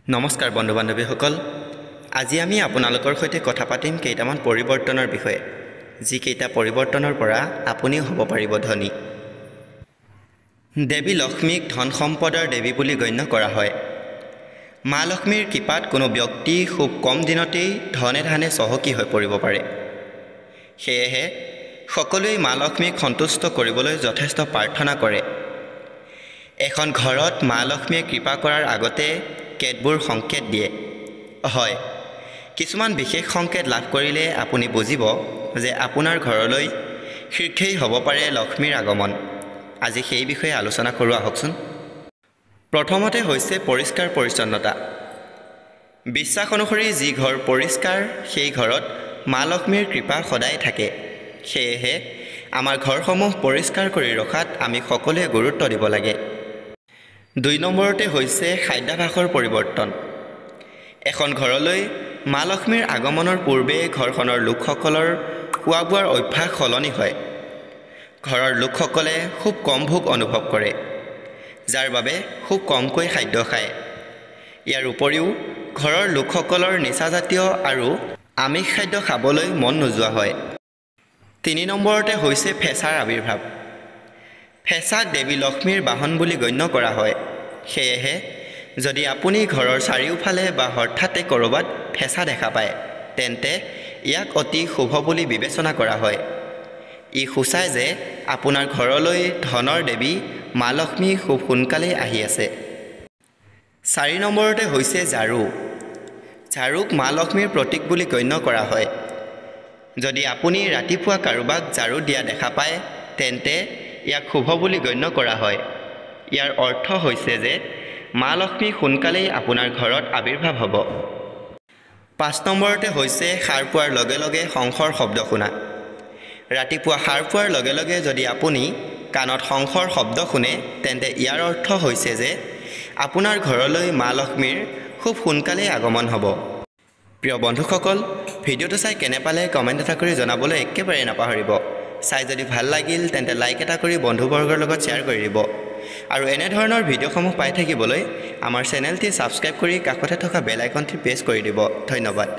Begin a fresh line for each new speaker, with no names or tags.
নমস্কাৰ বন্ধু বান্ধৱীসকল, আজি আমি আপোনালোকৰ সৈতে কথা পাতিম কেইটামান পৰিৱৰ্তনৰ বিষয়ে, যিকেইটা পৰিৱৰ্তনৰ পৰা আপুনিও হ'ব পাৰিব ধনী। দেৱী লক্ষ্মীক ধন সম্পদৰ দেৱী বুলি গণ্য কৰা হয়। মা লক্ষ্মীৰ কৃপাত কোনো ব্যক্তি খুব কম দিনতেই ধনে ধানে চহকী হৈ পৰিব পাৰে। সেয়েহে সকলোৱে মা লক্ষ্মীক সন্তুষ্ট কৰিবলৈ যথেষ্ট প্ৰাৰ্থনা কৰে। এখন ঘৰত মা লক্ষ্মীয়ে কৃপা কৰাৰ আগতে কেতবোৰ সংকেত দিয়ে। হয়, কিছুমান বিশেষ সংকেত লাভ কৰিলে আপুনি বুজিব যে আপোনাৰ ঘৰলৈ শীঘ্ৰেই হ'ব পাৰে লক্ষ্মীৰ আগমন। আজি সেই বিষয়ে আলোচনা কৰোঁ আহকচোন। প্ৰথমতে হৈছে পৰিষ্কাৰ পৰিচ্ছন্নতা। বিশ্বাস অনুসৰি যি ঘৰ পৰিষ্কাৰ সেই ঘৰত মা লক্ষ্মীৰ কৃপা সদায় থাকে। সেয়েহে আমাৰ ঘৰসমূহ পৰিষ্কাৰ কৰি ৰখাত আমি সকলোৱে গুৰুত্ব দিব লাগে। ২ নম্বৰতে হৈছে খাদ্যাভাসৰ পৰিৱৰ্তন। এখন ঘৰলৈ মা লক্ষ্মীৰ আগমনৰ পূৰ্বে ঘৰখনৰ লোকসকলৰ খোৱা বোৱাৰ অভ্যাস সলনি হয়। ঘৰৰ লোকসকলে খুব কম ভোক অনুভৱ কৰে, যাৰ বাবে খুব কমকৈ খাদ্য খায়। ইয়াৰ উপৰিও ঘৰৰ লোকসকলৰ নিচাজাতীয় আৰু আমিষ খাদ্য খাবলৈ মন নোযোৱা হয়। ৩ নম্বৰতে হৈছে ফেঁচাৰ আৱিৰ্ভাৱ। ফেঁচাক দেৱী লক্ষ্মীৰ বাহন বুলি গণ্য কৰা হয়। সেয়েহে যদি আপুনি ঘৰৰ চাৰিওফালে বা হঠাতে ক'ৰবাত ফেঁচা দেখা পায়, তেন্তে ইয়াক অতি শুভ বুলি বিবেচনা কৰা হয়। ই সূচায় যে আপোনাৰ ঘৰলৈ ধনৰ দেৱী মা লক্ষ্মী খুব সোনকালেই আহি আছে। ৪ নম্বৰতে হৈছে ঝাৰু। ঝাৰুক মা লক্ষ্মীৰ প্ৰতীক বুলি গণ্য কৰা হয়। যদি আপুনি ৰাতিপুৱা কাৰোবাক ঝাৰু দিয়া দেখা পায়, তেন্তে ইয়াক শুভ বুলি গণ্য কৰা হয়। ইয়াৰ অৰ্থ হৈছে যে মা লক্ষ্মী সোনকালেই আপোনাৰ ঘৰত আৱিৰ্ভাৱ হ'ব। ৫ নম্বৰতে হৈছে সাৰ পোৱাৰ লগে লগে শংখৰ শব্দ শুনা। ৰাতিপুৱা সাৰ পোৱাৰ লগে লগে যদি আপুনি কাণত শংখৰ শব্দ শুনে, তেন্তে ইয়াৰ অৰ্থ হৈছে যে আপোনাৰ ঘৰলৈ মা লক্ষ্মীৰ খুব সোনকালেই আগমন হ'ব। প্ৰিয় বন্ধুসকল, ভিডিঅ'টো চাই কেনে পালে কমেণ্ট এটা কৰি জনাবলৈ একেবাৰে নাপাহৰিব। চাই যদি ভাল লাগিল তেন্তে লাইক এটা কৰি বন্ধুবৰ্গৰ লগত শ্বেয়াৰ কৰি দিব। আৰু এনেধৰণৰ ভিডিঅ'সমূহ পাই থাকিবলৈ আমাৰ চেনেলটি ছাবস্ক্ৰাইব কৰি কাষতে থকা বেল আইকনটি প্ৰেছ কৰি দিব। ধন্যবাদ।